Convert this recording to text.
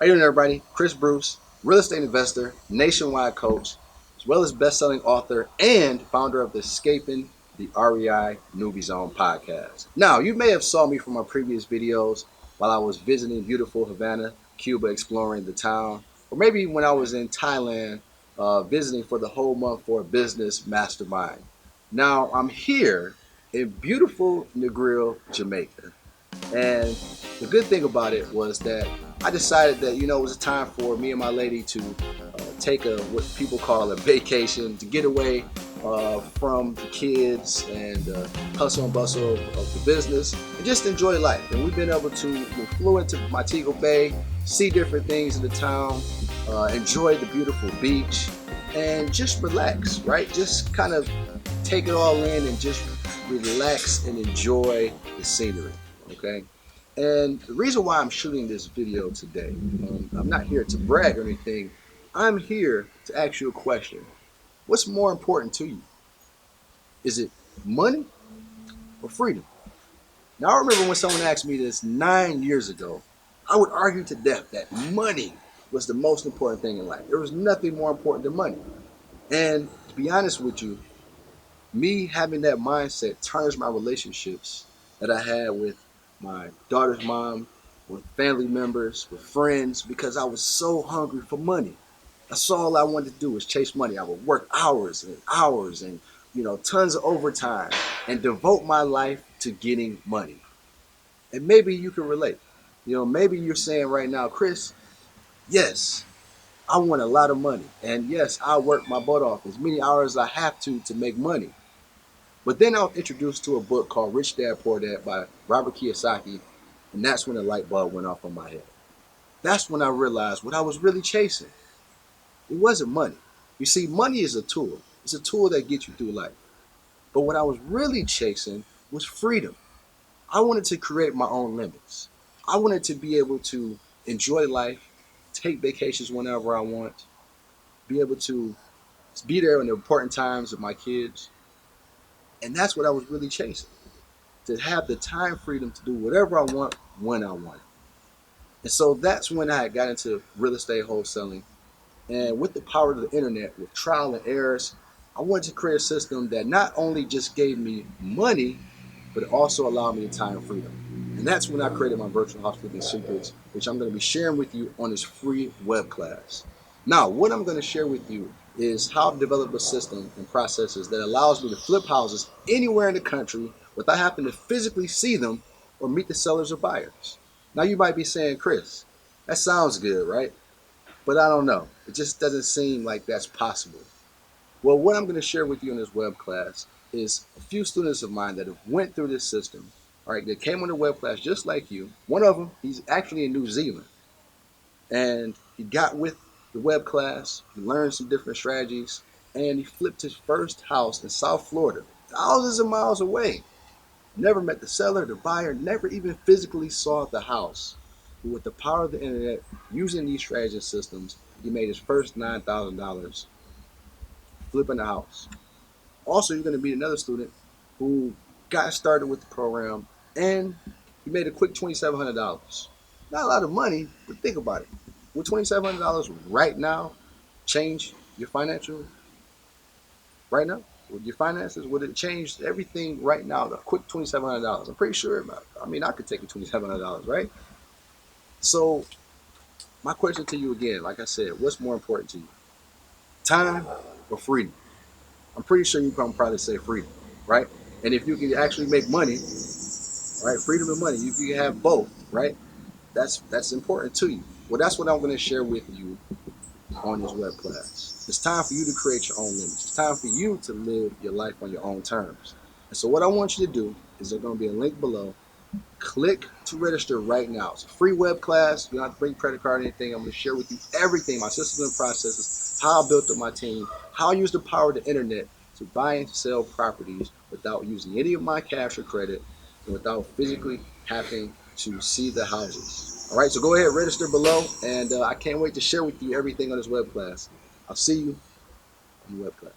How you doing, everybody? Chris Bruce, real estate investor, nationwide coach, as well as best-selling author and founder of the Escaping the REI Newbie Zone podcast. Now, you may have saw me from my previous videos while I was visiting beautiful Havana, Cuba, exploring the town, or maybe when I was in Thailand visiting for the whole month for a business mastermind. Now, I'm here in beautiful Negril, Jamaica. And the good thing about it was that I decided that, it was time for me and my lady to take a what people call a vacation, to get away from the kids and hustle and bustle of the business and just enjoy life. And we've been able to, we flew into Montego Bay, see different things in the town, enjoy the beautiful beach, and just relax, right? Just kind of take it all in and just relax and enjoy the scenery. Okay. And the reason why I'm shooting this video today, I'm not here to brag or anything. I'm here to ask you a question. What's more important to you? Is it money or freedom? Now, I remember when someone asked me this 9 years ago, I would argue to death that money was the most important thing in life. There was nothing more important than money. And to be honest with you, me having that mindset turns my relationships that I had with my daughter's mom, with family members, with friends, because I was so hungry for money. That's all I wanted to do was chase money. I would work hours and hours and, tons of overtime and devote my life to getting money. And maybe you can relate. Maybe you're saying right now, Chris, yes, I want a lot of money. And yes, I work my butt off as many hours as I have to make money. But then I was introduced to a book called Rich Dad Poor Dad by Robert Kiyosaki, and that's when the light bulb went off on my head. That's when I realized what I was really chasing. It wasn't money. You see, money is a tool. It's a tool that gets you through life. But what I was really chasing was freedom. I wanted to create my own limits. I wanted to be able to enjoy life, take vacations whenever I want, be able to be there in the important times of my kids. And that's what I was really chasing. To have the time freedom to do whatever I want when I want. And so that's when I got into real estate wholesaling. And with the power of the internet, with trial and errors, I wanted to create a system that not only just gave me money, but it also allowed me time freedom. And that's when I created my virtual house flipping secrets, which I'm going to be sharing with you on this free web class. Now, what I'm going to share with you is how I've developed a system and processes that allows me to flip houses anywhere in the country without having to physically see them or meet the sellers or buyers. Now, you might be saying, Chris, that sounds good, right? But I don't know. It just doesn't seem like that's possible. Well, what I'm going to share with you in this web class is a few students of mine that have went through this system, all right, that came on the web class just like you. One of them, he's actually in New Zealand. And he got with the web class, he learned some different strategies, and he flipped his first house in South Florida, thousands of miles away. Never met the seller, the buyer, never even physically saw the house. But with the power of the internet, using these strategy systems, he made his first $9,000 flipping the house. Also, you're going to meet another student who got started with the program and he made a quick $2,700. Not a lot of money, but think about it. Would $2,700 right now change your financial right now? Would your finances, would it change everything right now? The quick $2,700. I'm pretty sure. I could take a $2,700, right? So my question to you again, like I said, what's more important to you? Time or freedom? I'm pretty sure you can probably say freedom, right? And if you can actually make money, right, freedom and money, if you can have both, right, that's important to you. Well, that's what I'm going to share with you on this web class. It's time for you to create your own limits. It's time for you to live your life on your own terms. And so what I want you to do is there's going to be a link below. Click to register right now. It's a free web class. You don't have to bring credit card or anything. I'm going to share with you everything, my systems and processes, how I built up my team, how I use the power of the internet to buy and sell properties without using any of my cash or credit and without physically having to see the houses. All right, so go ahead, register below, and I can't wait to share with you everything on this web class. I'll see you in the web class.